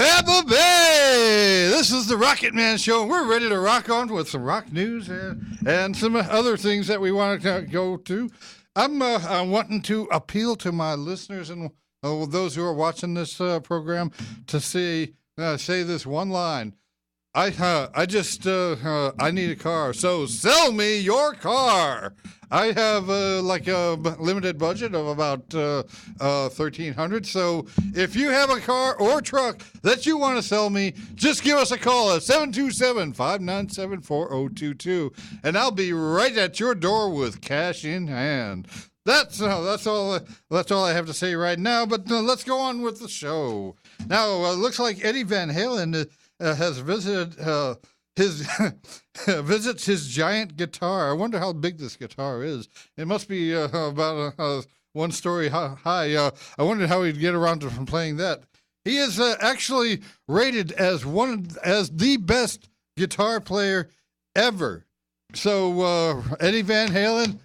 Tampa Bay! This is the Rockitman Show, and we're ready to rock on with some rock news and some other things that we want to go to. I'm wanting to appeal to my listeners and those who are watching this program to say this one line. I need a car, so sell me your car. I have a limited budget of about $1,300. So if you have a car or truck that you want to sell me, just give us a call at 727-597-4022, and I'll be right at your door with cash in hand. That's all I have to say right now. But let's go on with the show. Now, looks like Eddie Van Halen has visited visits his giant guitar. I wonder how big this guitar is. It must be about 1 story high. I wondered how he'd get around to playing that. He is actually rated as the best guitar player ever. So Eddie Van Halen,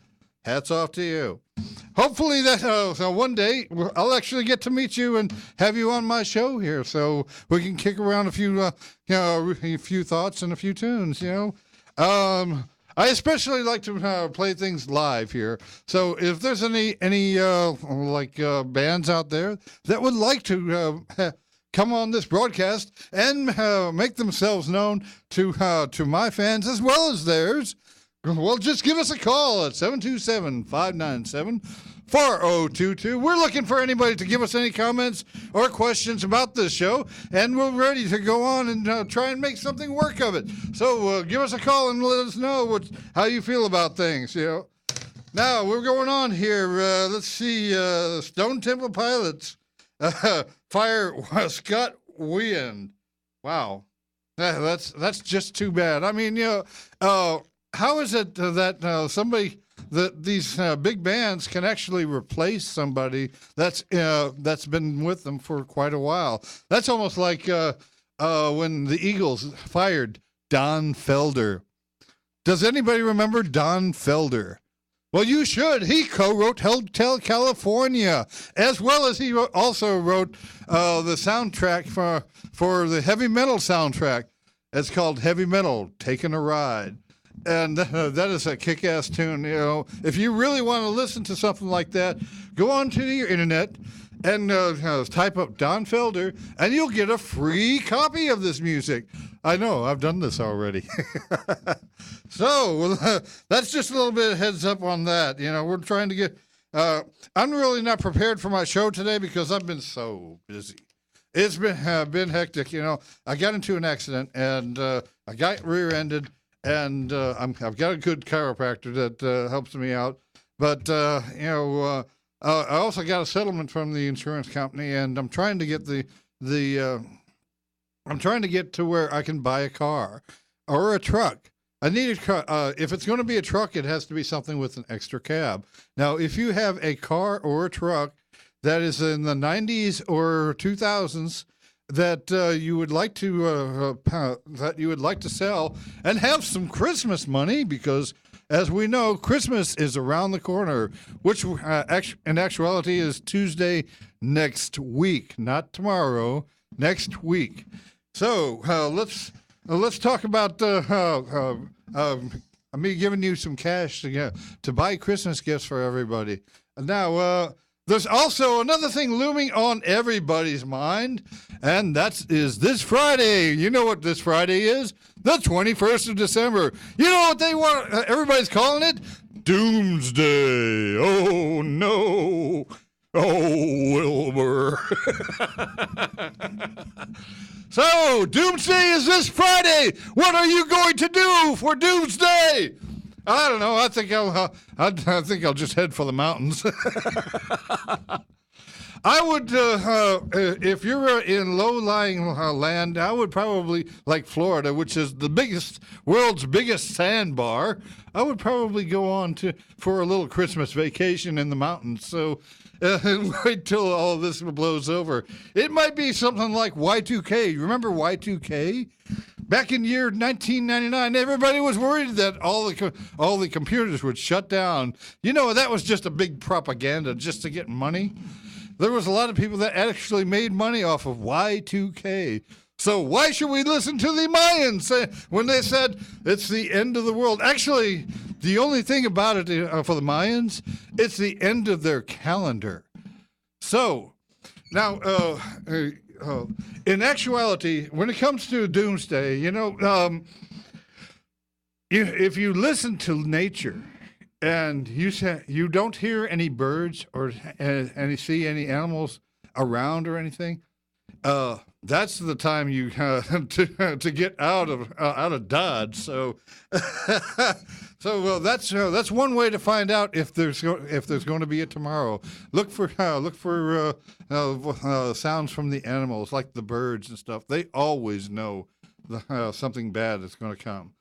hats off to you. Hopefully that one day I'll actually get to meet you and have you on my show here, so we can kick around a few thoughts and a few tunes. I especially like to play things live here. So if there's any bands out there that would like to come on this broadcast and make themselves known to my fans as well as theirs, well, just give us a call at 727-597-4022. We're looking for anybody to give us any comments or questions about this show, and we're ready to go on and try and make something work of it. So give us a call and let us know how you feel about things. Now, we're going on here. Let's see. Stone Temple Pilots fire Scott Weiland. Wow. That's just too bad. I mean, how is it that these big bands can actually replace somebody that's been with them for quite a while? That's almost like when the Eagles fired Don Felder. Does anybody remember Don Felder? Well, you should. He co-wrote Hotel California, as well as he also wrote the soundtrack for the heavy metal soundtrack. It's called Heavy Metal, Taking a Ride. And that is a kick-ass tune. If you really want to listen to something like that, go onto your internet and type up Don Felder, and you'll get a free copy of this music. I know, I've done this already. So that's just a little bit of heads up on that. We're trying to get. I'm really not prepared for my show today because I've been so busy. It's been hectic. I got into an accident and I got rear-ended. And I've got a good chiropractor that helps me out. But, I also got a settlement from the insurance company, and I'm trying to get I'm trying to get to where I can buy a car or a truck. I need a car. If it's going to be a truck, it has to be something with an extra cab. Now, if you have a car or a truck that is in the 90s or 2000s, that you would like to sell and have some Christmas money, because as we know, Christmas is around the corner, which in actuality is Tuesday next week, not tomorrow, next week. So let's talk about me giving you some cash to buy Christmas gifts for everybody. Now, there's also another thing looming on everybody's mind, and that is this Friday. You know what this Friday is? The 21st of December. You know what everybody's calling it? Doomsday. Oh, no. Oh, Wilbur. So, Doomsday is this Friday. What are you going to do for Doomsday? I don't know. I think I'll just head for the mountains. I would, if you're in low-lying land, I would probably, like Florida, which is the world's biggest sandbar, I would probably go on for a little Christmas vacation in the mountains. So wait till all of this blows over. It might be something like Y2K. You remember Y2K? Back in year 1999, everybody was worried that all the computers would shut down. That was just a big propaganda just to get money. there was a lot of people that actually made money off of Y2K. So why should we listen to the Mayans when they said it's the end of the world? Actually, the only thing about it for the Mayans, it's the end of their calendar. So now, in actuality, when it comes to doomsday, if you listen to nature and you don't hear any birds or and see any animals around or anything, that's the time you to get out of Dodge. So, that's one way to find out if there's going to be a tomorrow. Look for sounds from the animals, like the birds and stuff. They always know something bad is going to come.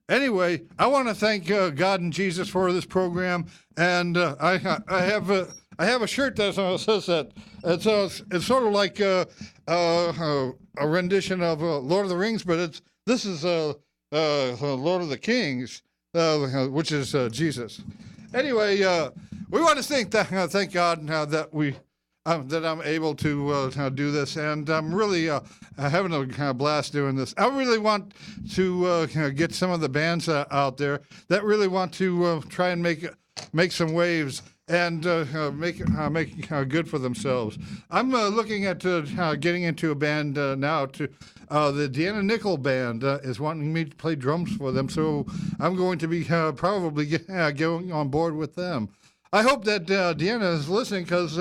Anyway, I want to thank God and Jesus for this program, and I have a shirt that says that. It's sort of like a rendition of Lord of the Rings, but this is Lord of the Kings, which is Jesus. Anyway, we want to thank God that I'm able to do this, and I'm really having a blast doing this. I really want to get some of the bands out there that really want to try and make some waves and make good for themselves. I'm looking at getting into a band now. The Deanna Nickel Band is wanting me to play drums for them, so I'm going to be probably going on board with them. I hope that Deanna is listening, because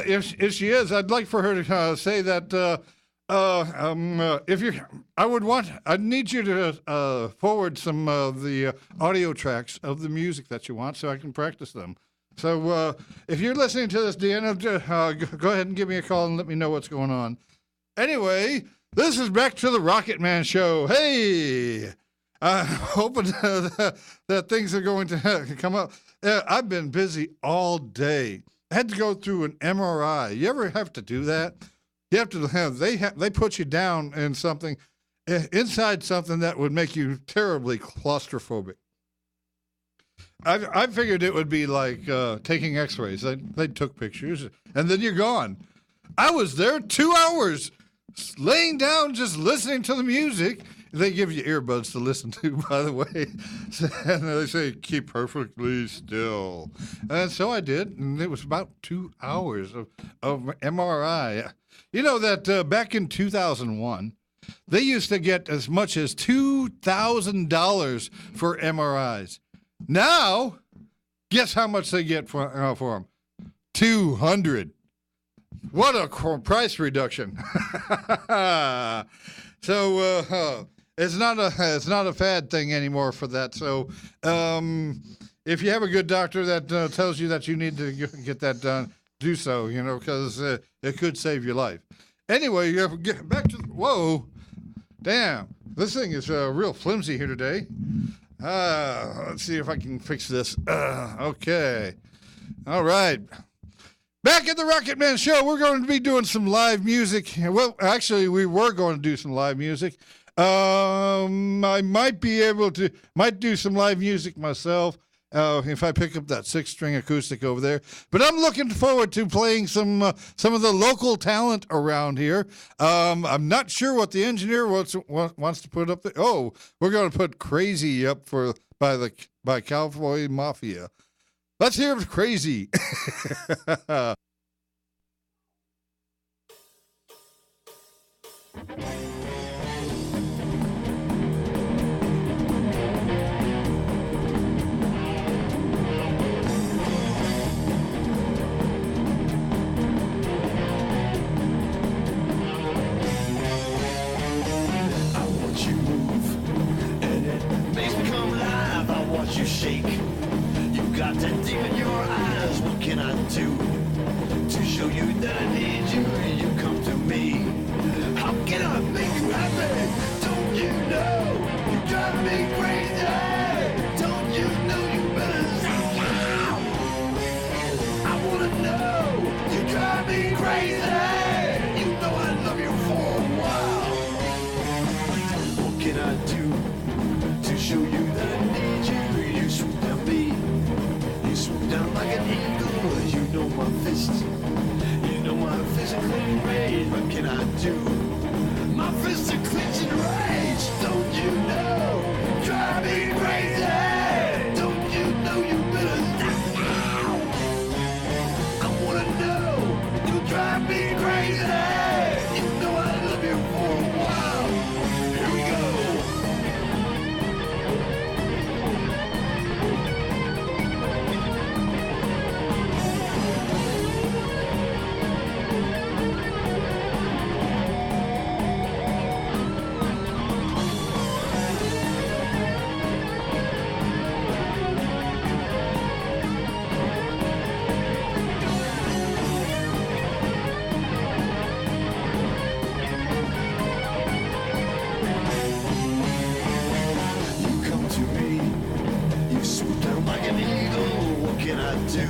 if she is, I'd like for her to say that I'd need you to forward some of the audio tracks of the music that you want, so I can practice them. So if you're listening to this, Deanna, go ahead and give me a call and let me know what's going on. Anyway, this is back to the Rockitman Show. Hey! Hoping that things are going to come up. I've been busy all day. I had to go through an MRI. You ever have to do that? You have to they put you down in something, inside something that would make you terribly claustrophobic. I figured it would be like taking X-rays. They took pictures and then you're gone. I was there 2 hours, laying down, just listening to the music. They give you earbuds to listen to, by the way. And they say, keep perfectly still. And so I did, and it was about 2 hours of MRI. You know that back in 2001, they used to get as much as $2,000 for MRIs. Now, guess how much they get for them? $200. What a price reduction! So it's not a fad thing anymore for that. So if you have a good doctor that tells you that you need to get that done, do so. Because it could save your life. Anyway, get back to whoa, damn! This thing is real flimsy here today. Let's see if I can fix this. Okay, all right. Back at the Rockitman Show, we're going to be doing some live music. Well, actually, we were going to do some live music. I might do some live music myself if I pick up that 6-string acoustic over there. But I'm looking forward to playing some of the local talent around here. I'm not sure what the engineer wants to put up there. Oh, we're going to put Crazy up by Cowboy Mafia. Let's hear it, Crazy. You shake. You got that deep in your eyes. What can I do to show you that I need you and you come to me? How can I make you happy? Don't you know you drive me crazy? Don't you know you better say now? I wanna know you drive me crazy. You know I love you for a while. What can I do to show you that I need you? You swoop down me, you swoop down like an eagle. You know my my fist. You know my fist are clean rage. What can I do? My fists are clenched in rage. Don't you know? Drive me crazy. Don't you know you better stop now? I wanna know. You drive me crazy. You know I love you for a while. Here we go. Can I do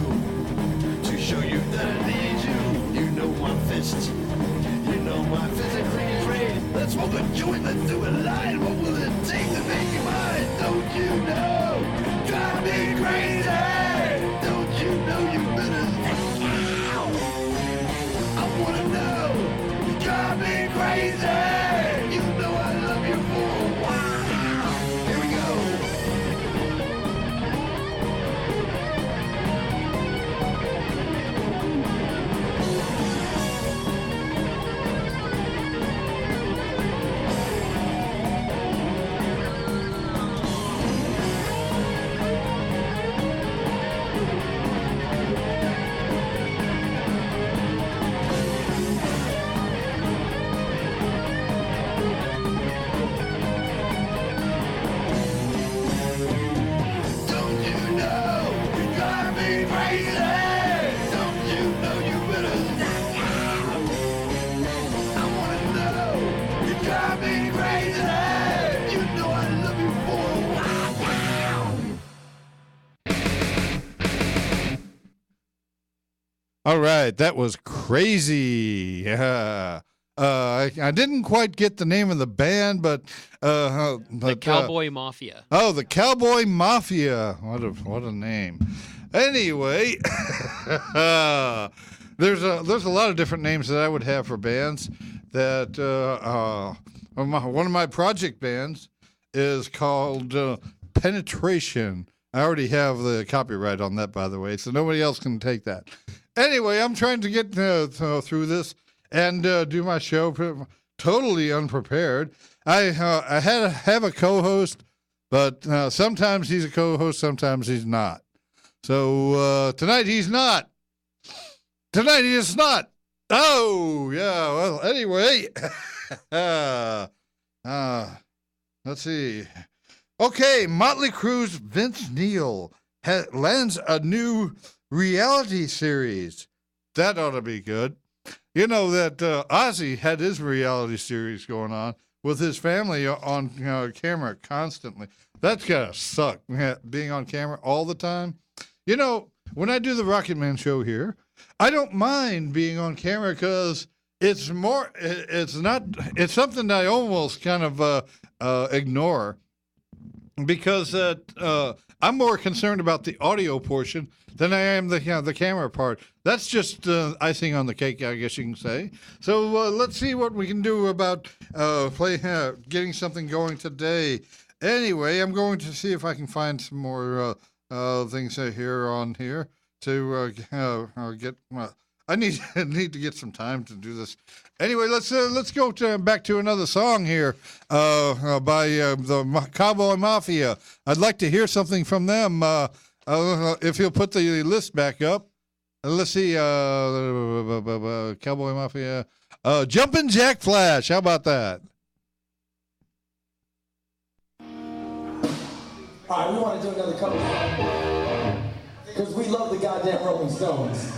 to show you that I need you? You know my fist, you know my physically trained. Let's smoke a joint, let's do a line. What will it take to make you mine? Don't you know? Drive me crazy. Don't you know you better stop now? I wanna know. You drive me crazy. You know I love you for a while. Here we go. All right, that was crazy. I didn't quite get the name of the band, but the Cowboy Mafia. Oh, the Cowboy Mafia. What a name. Anyway, there's a lot of different names that I would have for bands. That one of my project bands is called Penetration. I already have the copyright on that, by the way, so nobody else can take that. Anyway, I'm trying to get through this and do my show totally unprepared. I have a co-host, but sometimes he's a co-host, sometimes he's not. So tonight he's not. Tonight he is not. Oh, yeah. Well, anyway. Let's see. Okay, Motley Crue's Vince Neil lands a new reality series. That ought to be good. You know that Ozzy had his reality series going on with his family on camera constantly. That's gotta suck, being on camera all the time. You know, when I do the Rockitman show here, I don't mind being on camera because it's something that I almost kind of ignore because I'm more concerned about the audio portion than I am the camera part. That's just icing on the cake, I guess you can say. So let's see what we can do about getting something going today. Anyway, I'm going to see if I can find some more things here on here to get. I need to get some time to do this. Anyway, let's go back to another song here by the Cowboy Mafia. I'd like to hear something from them. If you'll put the list back up. Let's see. Cowboy Mafia. Jumpin' Jack Flash. How about that? All right, we want to do another cover song because we love the goddamn Rolling Stones.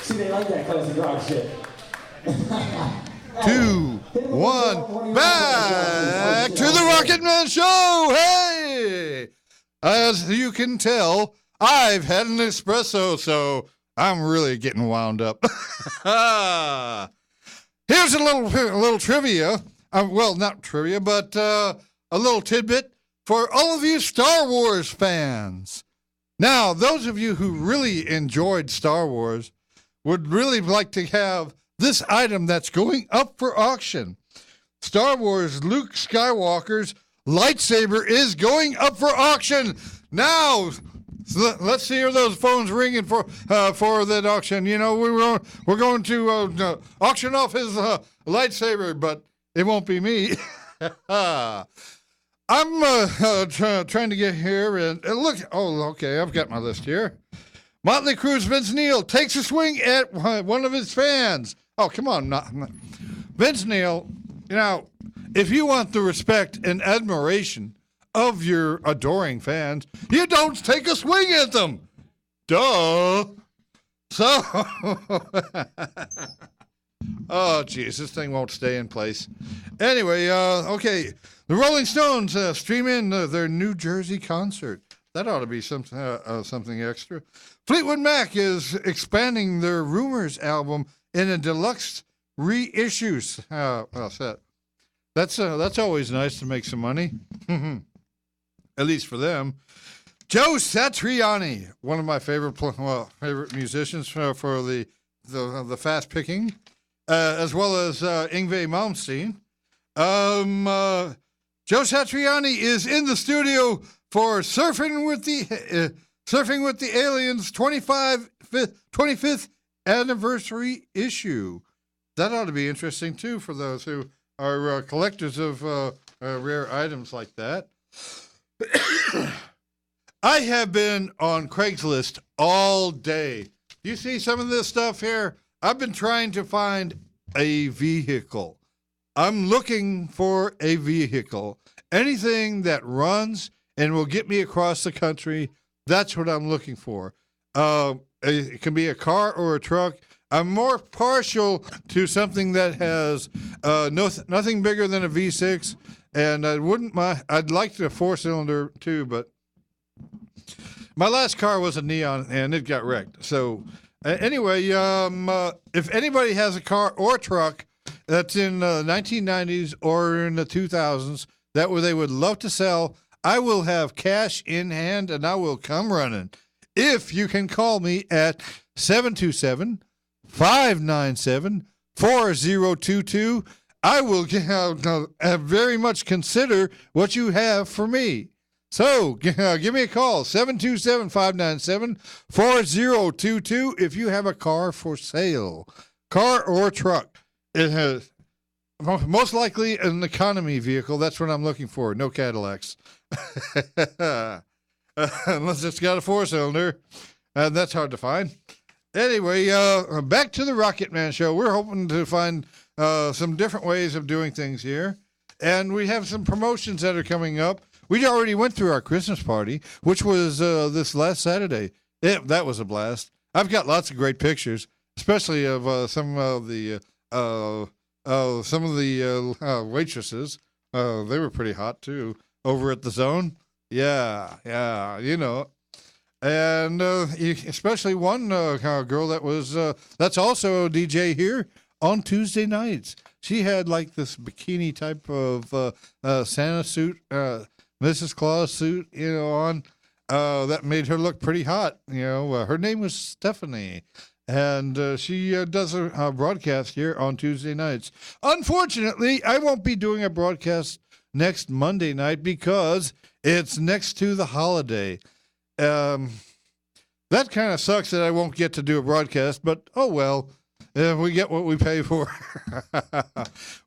See, they like that classic rock shit. 2, 1, back to the Rockitman Show. Hey, as you can tell, I've had an espresso, so I'm really getting wound up. Here's a little trivia. Well, not trivia, but a little tidbit for all of you Star Wars fans. Now, those of you who really enjoyed Star Wars would really like to have this item that's going up for auction. Star Wars Luke Skywalker's lightsaber is going up for auction. Now, let's hear those phones ringing for that auction. You know, we're going to auction off his lightsaber, but it won't be me. I'm trying to get here and look. Oh, okay, I've got my list here. Motley Crue's Vince Neil takes a swing at one of his fans. Oh, come on. Vince Neil, if you want the respect and admiration of your adoring fans, you don't take a swing at them. Duh. So, oh, geez, this thing won't stay in place. Anyway, okay. The Rolling Stones stream in their New Jersey concert. That ought to be something extra. Fleetwood Mac is expanding their Rumors album in a deluxe reissue set. That's always nice to make some money, at least for them. Joe Satriani, one of my favorite musicians for the fast picking, as well as Yngwie Malmsteen. Joe Satriani is in the studio for Surfing with the Aliens 25th anniversary issue. That ought to be interesting, too, for those who are collectors of rare items like that. I have been on Craigslist all day. You see some of this stuff here? I've been trying to find a vehicle. I'm looking for a vehicle. Anything that runs and will get me across the country, that's what I'm looking for. It can be a car or a truck. I'm more partial to something that has nothing bigger than a V6, and I'd like a 4-cylinder too, but my last car was a Neon, and it got wrecked. So anyway, if anybody has a car or truck that's in the 1990s or in the 2000s that they would love to sell, I will have cash in hand, and I will come running. If you can call me at 727-597-4022, I will very much consider what you have for me. So give me a call, 727-597-4022, if you have a car for sale, car or truck. It has most likely an economy vehicle. That's what I'm looking for. No Cadillacs. Unless it's got a 4-cylinder. That's hard to find. Anyway, back to the Rockitman Show. We're hoping to find some different ways of doing things here. And we have some promotions that are coming up. We already went through our Christmas party, which was this last Saturday. That was a blast. I've got lots of great pictures, especially of some of the waitresses. They were pretty hot, too, over at the Zone. Yeah, you know. And especially one girl that was that's also a DJ here on Tuesday nights. She had like this bikini type of Santa suit, Mrs. Claus suit, on. That made her look pretty hot. Her name was Stephanie. And she does a broadcast here on Tuesday nights. Unfortunately, I won't be doing a broadcast next Monday night because it's next to the holiday. That kind of sucks that I won't get to do a broadcast, but oh well. We get what we pay for.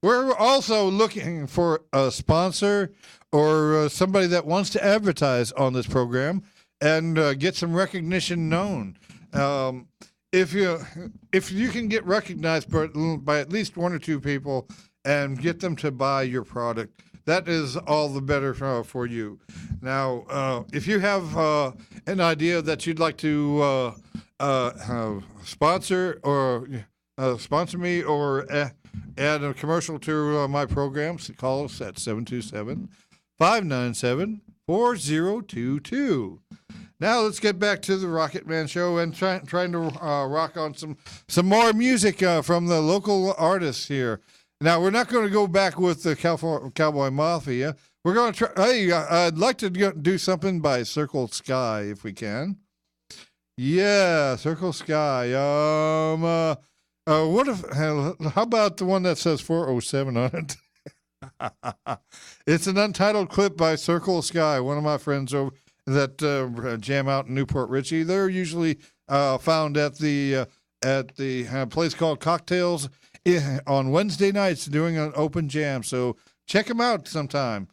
We're also looking for a sponsor or somebody that wants to advertise on this program and get some recognition known. If you can get recognized by at least one or two people and get them to buy your product, that is all the better for you. Now, if you have an idea that you'd like to sponsor me or add a commercial to my programs, call us at 727-597-4022. Now let's get back to the Rockitman Show and trying to rock on some more music from the local artists here. Now, we're not going to go back with the Cowboy Mafia. We're going to try. Hey, I'd like to do something by Circle Sky if we can. Yeah, Circle Sky. How about the one that says 407 on it? It's an untitled clip by Circle Sky, one of my friends that jam out in Newport Richey. They're usually found at the place called Cocktails on Wednesday nights doing an open jam. So check them out sometime.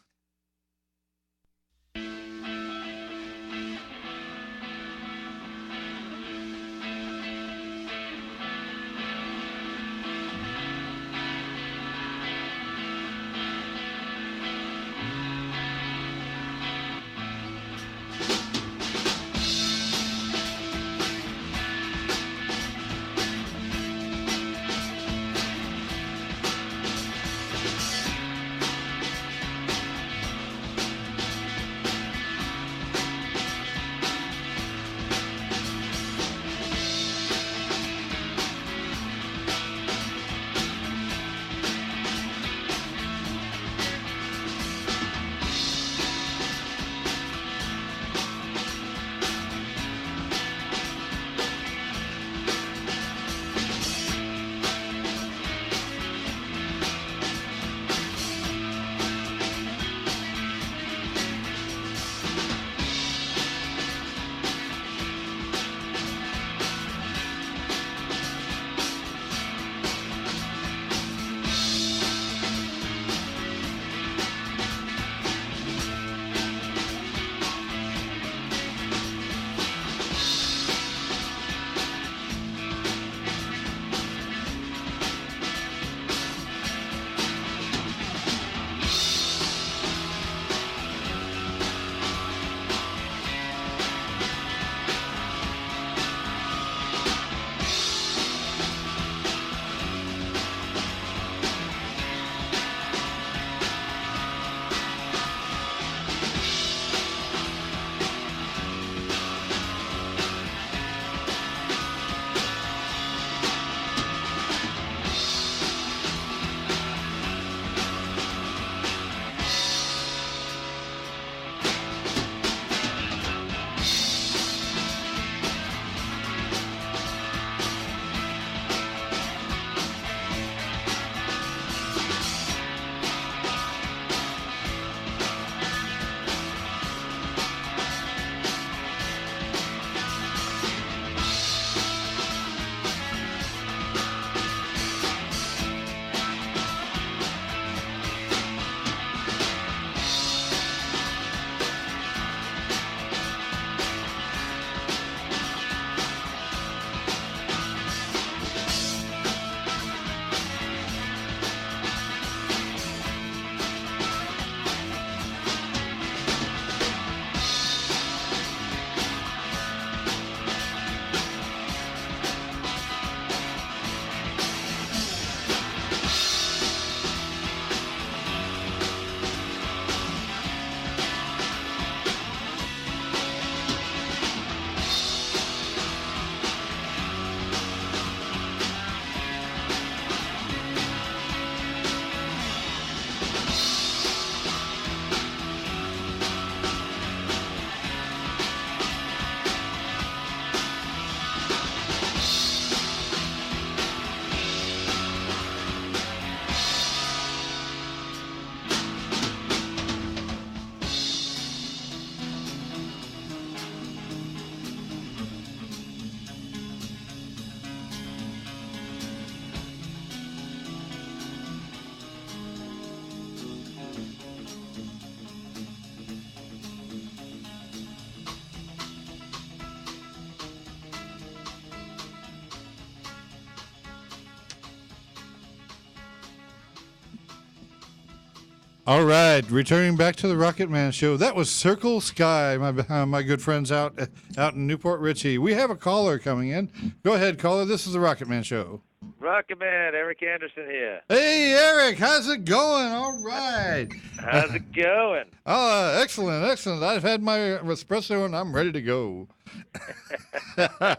All right, returning back to the Rocket Man show. That was Circle Sky, my good friends out in Newport Richey. We have a caller coming in. Go ahead, caller. This is the Rocket Man show. Rocket Man, Eric Anderson here. Hey, Eric, how's it going? All right. How's it going? Oh, excellent, excellent. I've had my espresso and I'm ready to go.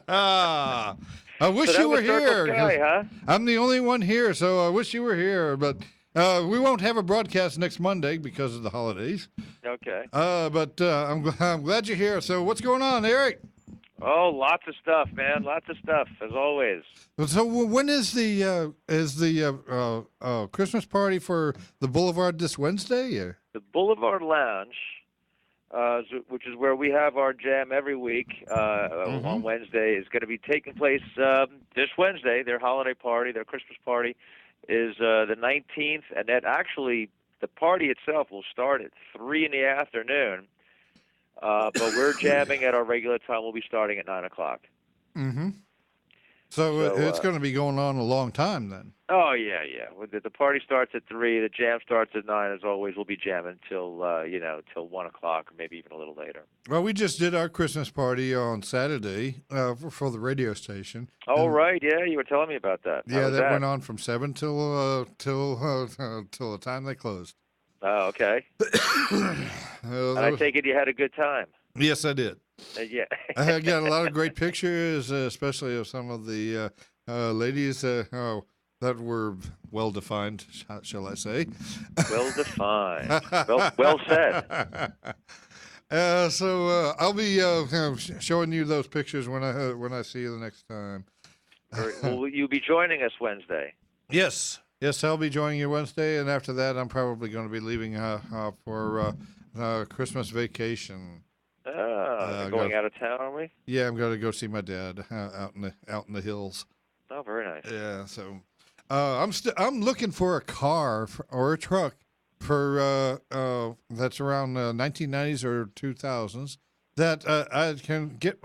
I wish So you were here. Sky, huh? I'm the only one here, so I wish you were here, but we won't have a broadcast next Monday because of the holidays. Okay. But I'm glad you're here. So what's going on, Eric? Oh, lots of stuff, man. Lots of stuff, as always. So when is the Christmas party for the Boulevard this Wednesday? Or? The Boulevard Lounge which is where we have our jam every week on Wednesday, is going to be taking place this Wednesday. Their holiday party, their Christmas party, is the 19th, and that actually the party itself will start at 3 in the afternoon. But we're jamming at our regular time. We'll be starting at 9 o'clock. Mm-hmm. So it's going to be going on a long time then. Oh, yeah. The party starts at 3. The jam starts at 9. As always, we'll be jamming till 1 o'clock, or maybe even a little later. Well, we just did our Christmas party on Saturday for the radio station. Oh, right. Yeah, you were telling me about that. Yeah, that went on from 7 till the time they closed. Oh, okay. And I take it you had a good time. Yes, I did. Yeah. I got a lot of great pictures, especially of some of the ladies that were well defined, shall I say? Well defined. well said. So I'll be showing you those pictures when I see you the next time. Will you be joining us Wednesday? Yes, I'll be joining you Wednesday, and after that, I'm probably going to be leaving for Christmas vacation. Going out of town, are we? Yeah, I'm going to go see my dad out in the hills. Oh, very nice. Yeah, so I'm looking for a car or a truck for that's around 1990s or 2000s that I can get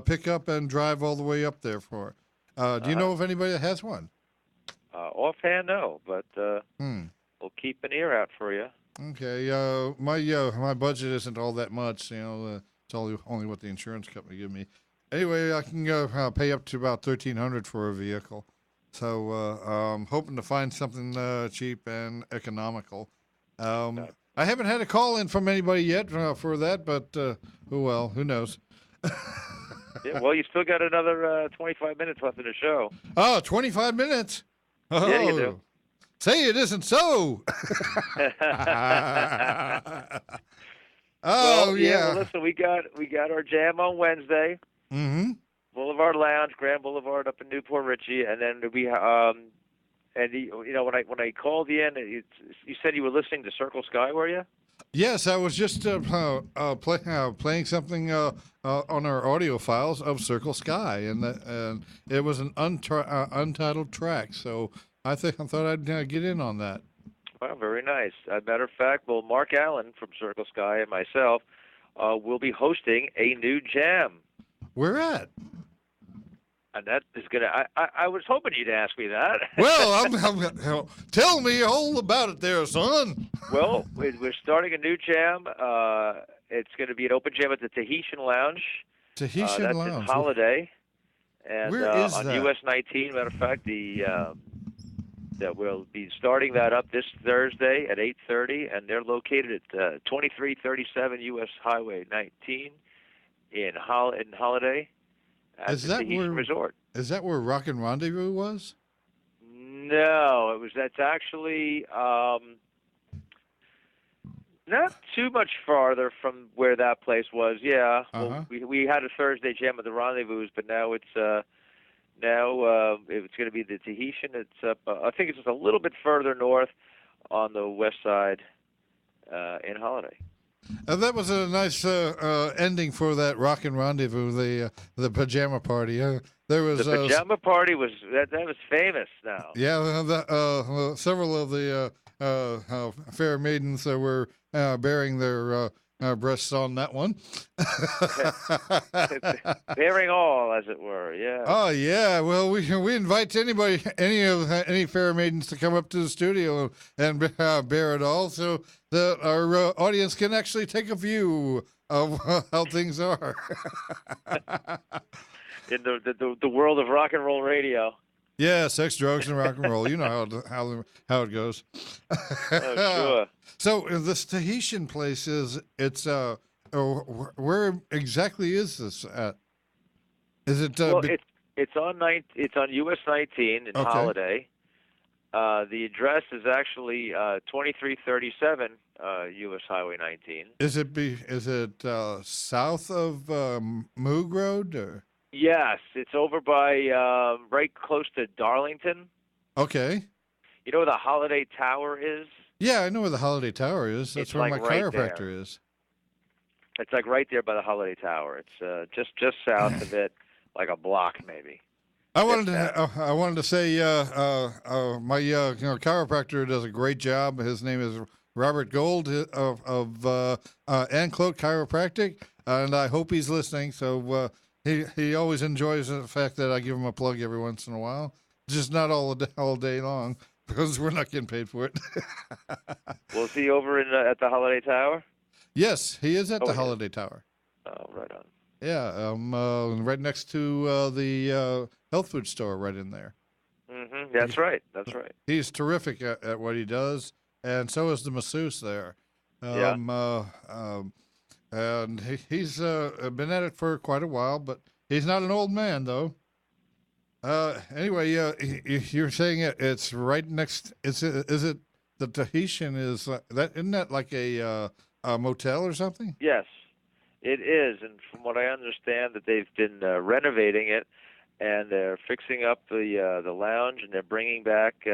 pick up and drive all the way up there for. Do you know of anybody that has one? Offhand, no, but we'll keep an ear out for you. Okay, my budget isn't all that much. It's only what the insurance company give me. Anyway, I can pay up to about $1,300 for a vehicle. So I'm hoping to find something cheap and economical. I haven't had a call in from anybody yet for that, but who knows? Yeah, well, you still got another 25 minutes left in the show. Oh, 25 minutes? Oh. Yeah, you do. Say it isn't so. Well, listen, we got our jam on Wednesday. Mm-hmm. Boulevard Lounge, Grand Boulevard up in Newport Richie, and then we when I called you in, you said you were listening to Circle Sky, were you? Yes, I was just playing something on our audio files of Circle Sky, and it was an untitled track. So I thought I'd get in on that. Well, very nice. As a matter of fact, Mark Allen from Circle Sky and myself will be hosting a new jam. Where at? And that is gonna. I was hoping you'd ask me that. Well, tell me all about it, there, son. Well, we're starting a new jam. It's going to be an open jam at the Tahitian Lounge. That's Lounge. In Holiday. And where is on that? US 19. Matter of fact, that we'll be starting that up this Thursday at 8:30, and they're located at 2337 US Highway 19 in Holiday. At the Tahitian Resort. Is that where Rockin' Rendezvous was? No, that's actually not too much farther from where that place was. Yeah, well, we had a Thursday jam at the Rendezvous, but now it's going to be the Tahitian. It's up. I think it's just a little bit further north on the west side in Holiday. That was a nice ending for that Rockin' Rendezvous, the pajama party. There was the pajama party was that was famous now. Yeah, several of the fair maidens were bearing their breasts on that one. Bearing all, as it were. Yeah. Oh yeah. Well, we invite any fair maidens to come up to the studio and bear it all, so that our audience can actually take a view of how things are. In the world of rock and roll radio. Yeah, sex, drugs, and rock and roll. You know how it goes. Oh, sure. So this Tahitian place where exactly is this at? Is it? It's on US 19 in Holiday. The address is actually 2337 US Highway 19. Is it south of Moog Road? Or? Yes, it's over by right close to Darlington. Okay. You know where the Holiday Tower is? Yeah, I know where the Holiday Tower is. That's where my chiropractor is. It's like right there by the Holiday Tower. It's just south of it, like a block maybe. I wanted to say my chiropractor does a great job. His name is Robert Gold of Anclote Chiropractic, and I hope he's listening. So he always enjoys the fact that I give him a plug every once in a while, just not all day long because we're not getting paid for it. Well, is he over at the Holiday Tower? Yes, he is at the he is. Holiday Tower. Oh, right on. Yeah, right next to the health food store, right in there. Mm-hmm. That's right. He's terrific at what he does, and so is the masseuse there. And he's been at it for quite a while, but he's not an old man though. Anyway, you're saying it's right next. Is it the Tahitian? Is that isn't that like a motel or something? Yes, it is, and from what I understand, that they've been renovating it, and they're fixing up the lounge, and they're bringing back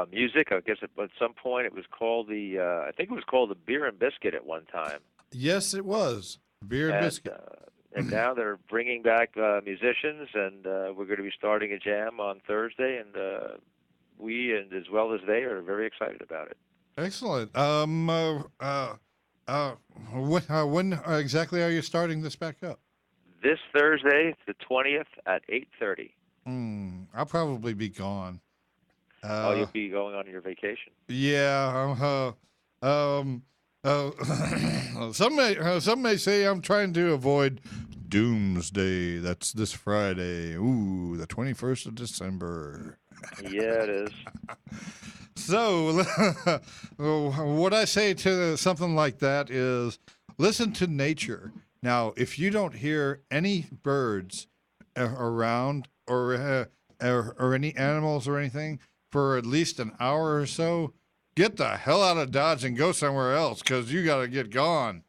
music. I guess at some point it was called I think it was called the Beer and Biscuit at one time. Yes, it was Beer and Biscuit. And now they're bringing back musicians, and we're going to be starting a jam on Thursday, and we, and as well as they, are very excited about it. Excellent. When exactly are you starting this back up? This Thursday, the 20th at 8:30. I'll probably be gone. You'll be going on your vacation. Yeah. Some may say I'm trying to avoid Doomsday. That's this Friday. Ooh, the 21st of December. Yeah, it is. So, what I say to something like that is listen to nature. Now, if you don't hear any birds around or any animals or anything for at least an hour or so, get the hell out of Dodge and go somewhere else because you got to get gone.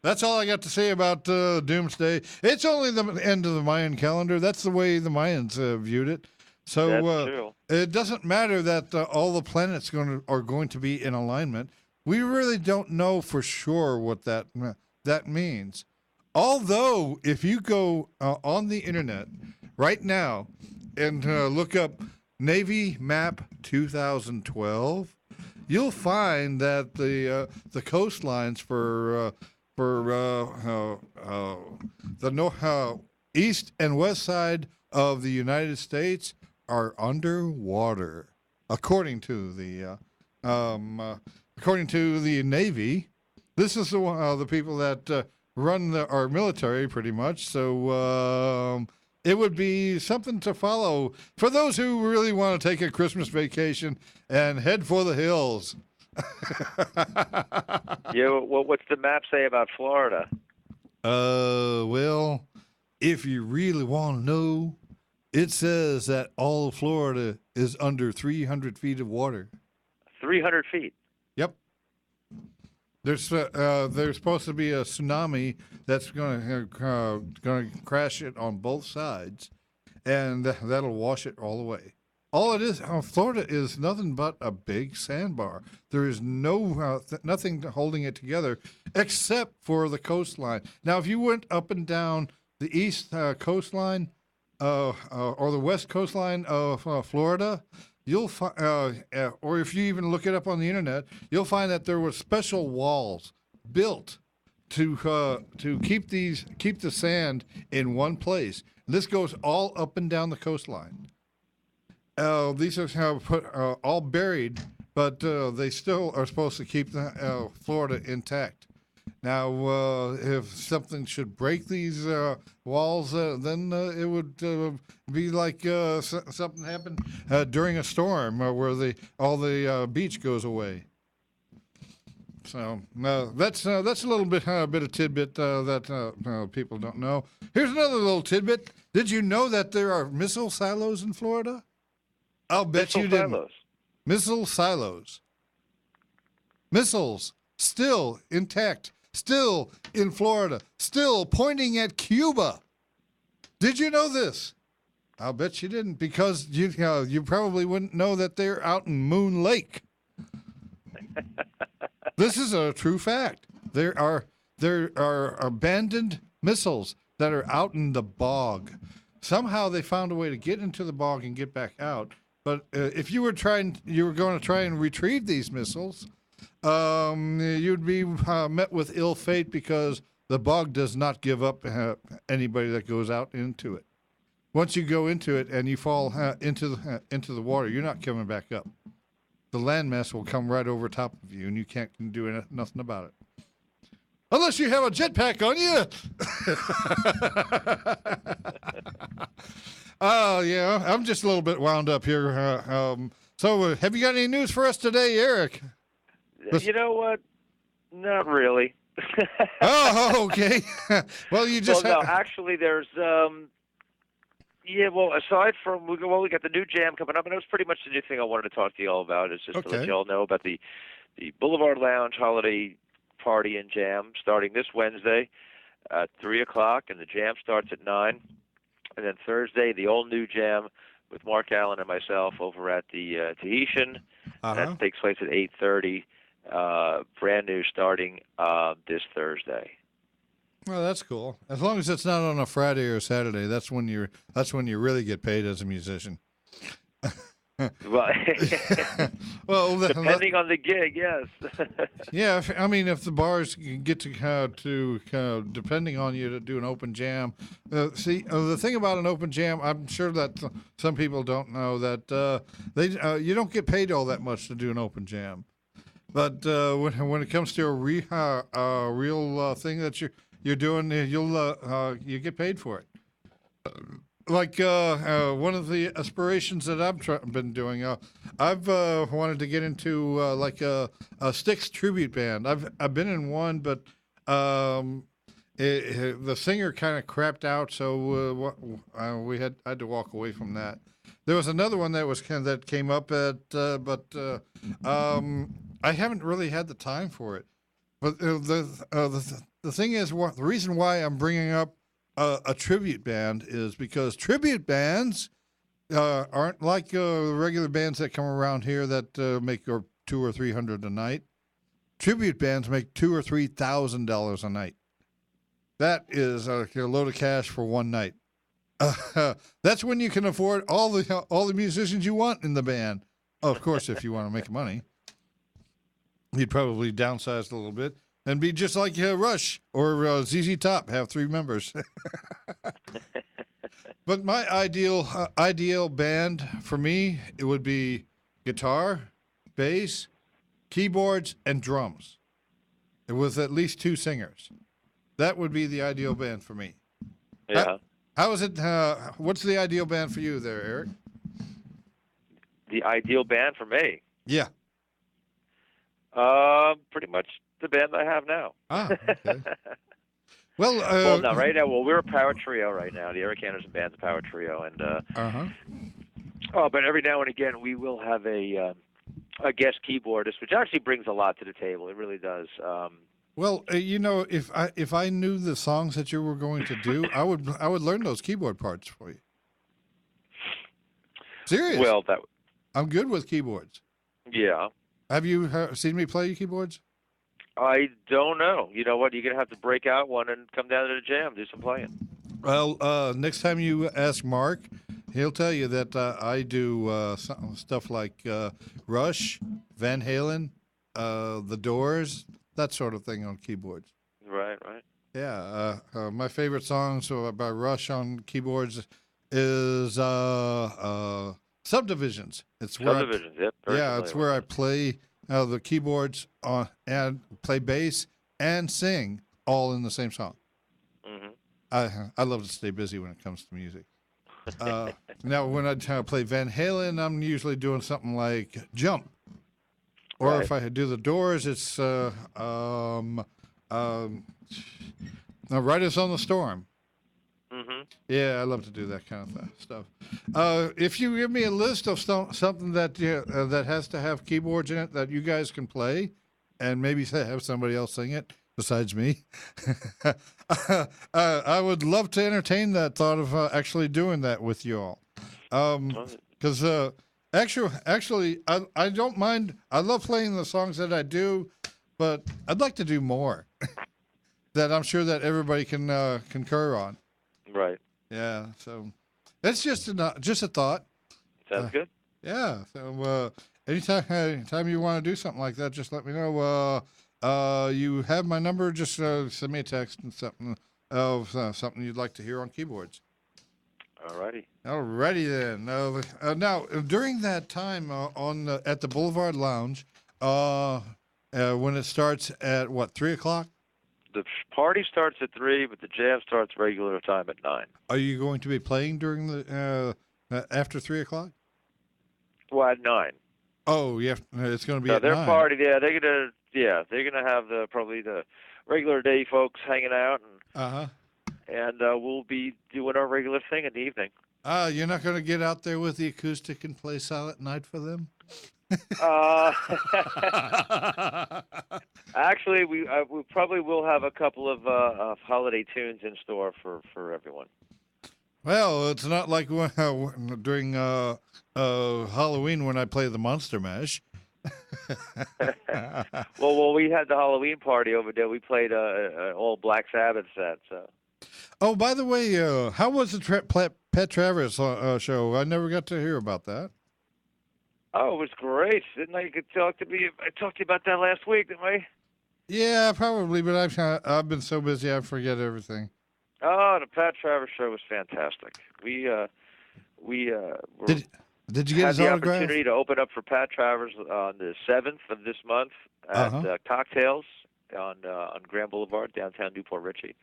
That's all I got to say about Doomsday. It's only the end of the Mayan calendar. That's the way the Mayans viewed it. So it doesn't matter that all the planets are going to be in alignment. We really don't know for sure what that means. Although, if you go on the internet right now and look up Navy Map 2012, you'll find that the coastlines for the east and west side of the United States are underwater, according to the Navy. This is the people that run our military, pretty much. So it would be something to follow for those who really want to take a Christmas vacation and head for the hills. Yeah. Well, what's the map say about Florida? Well, if you really want to know, it says that all of Florida is under 300 feet of water. 300 feet. Yep. There's supposed to be a tsunami that's going to crash it on both sides, and that'll wash it all away. All it is, Florida is nothing but a big sandbar. There is nothing holding it together except for the coastline. Now, if you went up and down the east coastline or the west coastline of Florida, you'll find, or if you even look it up on the internet, you'll find that there were special walls built to keep the sand in one place. This goes all up and down the coastline. These are put all buried, but they still are supposed to keep Florida intact. Now, if something should break these walls, then it would be like something happened during a storm where all the beach goes away. So that's a little bit of tidbit that people don't know. Here's another little tidbit. Did you know that there are missile silos in Florida? I'll bet you didn't. Missile silos. Missiles still intact. Still in Florida, still pointing at Cuba. Did you know this? I'll bet you didn't, because you probably wouldn't know that they're out in Moon Lake. This is a true fact. There are abandoned missiles that are out in the bog. Somehow they found a way to get into the bog and get back out. But if you were going to try and retrieve these missiles, you'd be met with ill fate, because the bog does not give up anybody that goes out into it. Once you go into it and you fall into the water, you're not coming back up. The landmass will come right over top of you, and you can't do nothing about it. Unless you have a jetpack on you. Yeah, I'm just a little bit wound up here. So have you got any news for us today, Eric? You know what? Not really. Oh, okay. Well, you just no, actually, there's yeah. Well, aside from we got the new jam coming up, and that was pretty much the new thing I wanted to talk to you all about. Is just to let you all know about the Boulevard Lounge holiday party and jam starting this Wednesday at 3:00, and the jam starts at 9. And then Thursday, the all new jam with Mark Allen and myself over at the Tahitian. That takes place at 8:30. Brand new, starting this Thursday. Well, that's cool. As long as it's not on a Friday or a Saturday, that's when you really get paid as a musician. Well, well, depending on the gig, yes. Yeah, I mean, if the bars get to depending on you to do an open jam. See, the thing about an open jam, I'm sure that some people don't know that you don't get paid all that much to do an open jam. But when it comes to a real thing that you're doing, you get paid for it. Like one of the aspirations that I've been doing, I've wanted to get into like a Styx tribute band. I've been in one, but the singer kind of crapped out, so we had to walk away from that. There was another one that came up but I haven't really had the time for it. But the thing is, the reason why I'm bringing up a tribute band is because tribute bands aren't like regular bands that come around here that make $200 or $300 a night. Tribute bands make $2,000 or $3,000 a night. That is a load of cash for one night. That's when you can afford all the musicians you want in the band. Of course, if you want to make money, you'd probably downsize a little bit and be just like Rush or ZZ Top, have 3 members. But my ideal band for me, it would be guitar, bass, keyboards, and drums, with at least 2 singers. That would be the ideal band for me. Yeah. How is it? What's the ideal band for you there, Eric? The ideal band for me? Yeah. Pretty much the band I have now. Ah, okay. Well, no, right now, we're a power trio right now. The Eric Anderson Band's a power trio, and but every now and again we will have a guest keyboardist, which actually brings a lot to the table. It really does. Well, if I knew the songs that you were going to do, I would learn those keyboard parts for you. Serious? Well, I'm good with keyboards. Yeah. Have you seen me play keyboards? I don't know. You know what? You're going to have to break out one and come down to the jam, do some playing. Well, next time you ask Mark, he'll tell you that I do stuff like Rush, Van Halen, The Doors, that sort of thing on keyboards. Right. Yeah. My favorite songs by Rush on keyboards is Subdivisions. It's where Subdivisions, yep. It's where I play the keyboards and play bass and sing all in the same song. Mm-hmm. I love to stay busy when it comes to music. Now, when I play Van Halen, I'm usually doing something like Jump. Or if I do the Doors, it's Riders on the Storm. Mm-hmm. Yeah, I love to do that kind of stuff. If you give me a list of something that that has to have keyboards in it that you guys can play, and maybe have somebody else sing it besides me, I would love to entertain that thought of actually doing that with you all. Because actually, I don't mind. I love playing the songs that I do, but I'd like to do more. That I'm sure that everybody can concur on. Right. Yeah. So it's just a thought. Sounds good. Yeah. So anytime you want to do something like that, just let me know. You have my number. Just send me a text and something of something you'd like to hear on keyboards. Alrighty. Alrighty then. Now during that time at the Boulevard Lounge, when it starts at what 3:00? The party starts at 3, but the jam starts regular time at 9. Are you going to be playing during the after 3:00? Well, at 9. Oh, yeah, it's going to be at Their 9. party. Yeah, they're gonna have probably the regular day folks hanging out, and we'll be doing our regular thing in the evening. You're not going to get out there with the acoustic and play Silent Night for them? Actually, we probably will have a couple of holiday tunes in store for everyone. Well, it's not like during Halloween when I play the Monster Mash. Well, we had the Halloween party over there. We played an old Black Sabbath set. So. Oh, by the way, how was the Pet Travers show? I never got to hear about that. Oh, it was great. Didn't I talk to you about that last week, didn't I? Yeah, probably, but I've been so busy I forget everything. Oh, the Pat Travers show was fantastic. We did you get had his the autograph? opportunity to open up for Pat Travers on the 7th of this month at Cocktails on Grand Boulevard, downtown Newport Richey,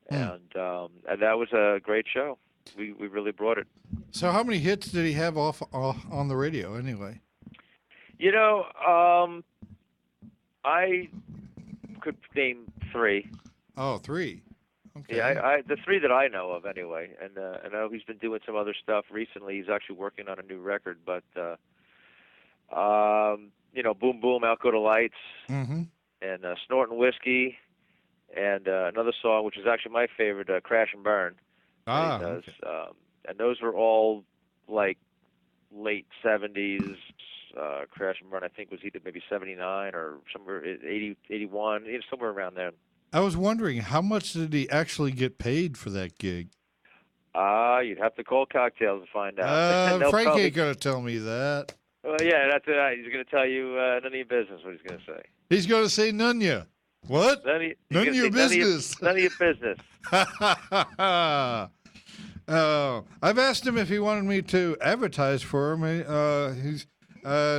and that was a great show. We really brought it. So how many hits did he have off on the radio anyway? I could name 3. Oh, 3. Okay. Yeah, the 3 that I know of anyway, and I know he's been doing some other stuff recently. He's actually working on a new record, but Boom Boom, Out Go the Lights, and Snortin' Whiskey, and another song which is actually my favorite, Crash and Burn. That he does. Okay. And those were all like late 70s. Crash and Burn, I think, was either maybe 79 or somewhere 80, 81, somewhere around there. I was wondering, how much did he actually get paid for that gig? You'd have to call Cocktails to find out. Frank ain't going to tell me that. Well, yeah, that's right. He's going to tell you none of your business, what he's going to say. He's going to say none ya. What? None of your business. None of your business. I've asked him if he wanted me to advertise for him.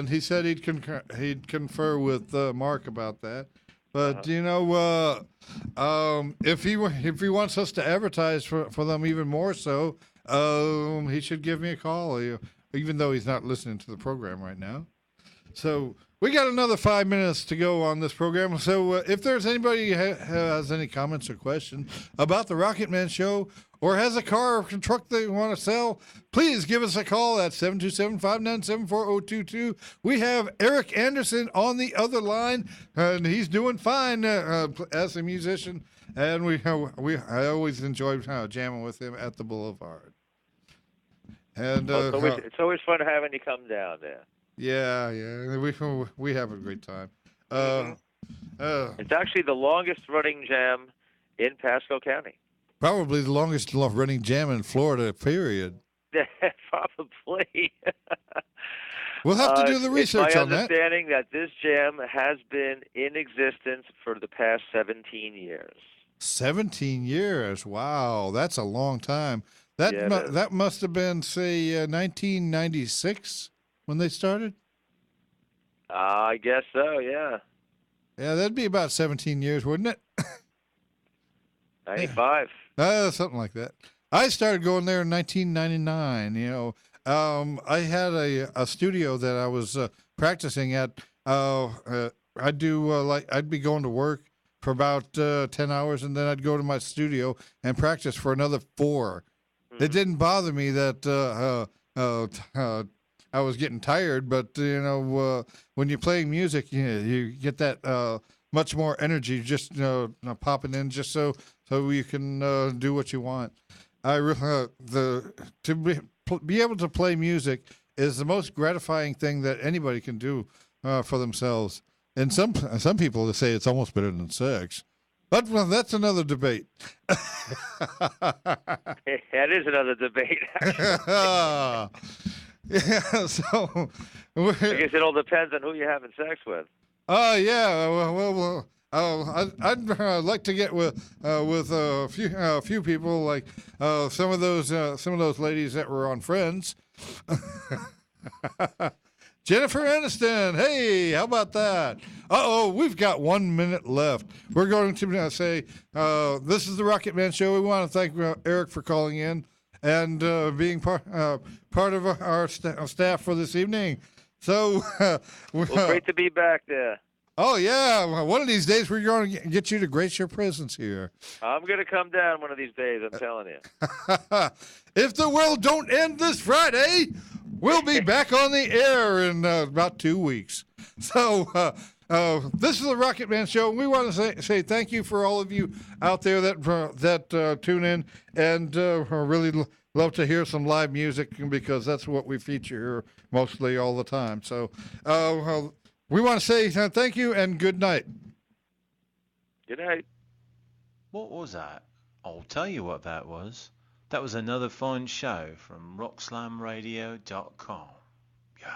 He said he'd confer with Mark about that. But if he wants us to advertise for them even more so, he should give me a call. Even though he's not listening to the program right now. So we got another 5 minutes to go on this program. So if there's anybody who has any comments or questions about the Rockitman show or has a car or truck they want to sell, please give us a call at 727-597-4022. We have Eric Anderson on the other line, and he's doing fine as a musician. And I always enjoy jamming with him at the Boulevard. And it's always fun having you come down there. Yeah, we have a great time. It's actually the longest running jam in Pasco County. Probably the longest running jam in Florida, period. Probably. We'll have to do the research on that. It's my understanding that this jam has been in existence for the past 17 years. 17 years. Wow, that's a long time. That must have been, say, 1996 when they started? I guess so, yeah. Yeah, that'd be about 17 years, wouldn't it? 95. Something like that. I started going there in 1999, I had a studio that I was practicing at. I'd be going to work for about 10 hours, and then I'd go to my studio and practice for another 4. It didn't bother me that I was getting tired, but when you're playing music, you get that much more energy just popping in just so you can do what you want. To be able to play music is the most gratifying thing that anybody can do for themselves. And some people say it's almost better than sex. But well, that's another debate. That is another debate. Yeah, so I guess it all depends on who you're having sex with. Yeah. I'd like to get with a few people, like some of those ladies that were on Friends. Jennifer Aniston. Hey, how about that? We've got 1 minute left. We're going to say this is the Rocket Man Show. We want to thank Eric for calling in and being part of our staff for this evening. So, well, great to be back there. Oh, yeah. Well, one of these days, we're going to get you to grace your presence here. I'm going to come down one of these days, I'm telling you. If the world don't end this Friday, we'll be back on the air in about 2 weeks. So this is the Rocket Man Show. We want to say thank you for all of you out there that tune in and really love to hear some live music, because that's what we feature here mostly all the time. So we want to say thank you and good night. Good night. What was that? I'll tell you what that was. That was another fine show from rockslamradio.com. Yeah.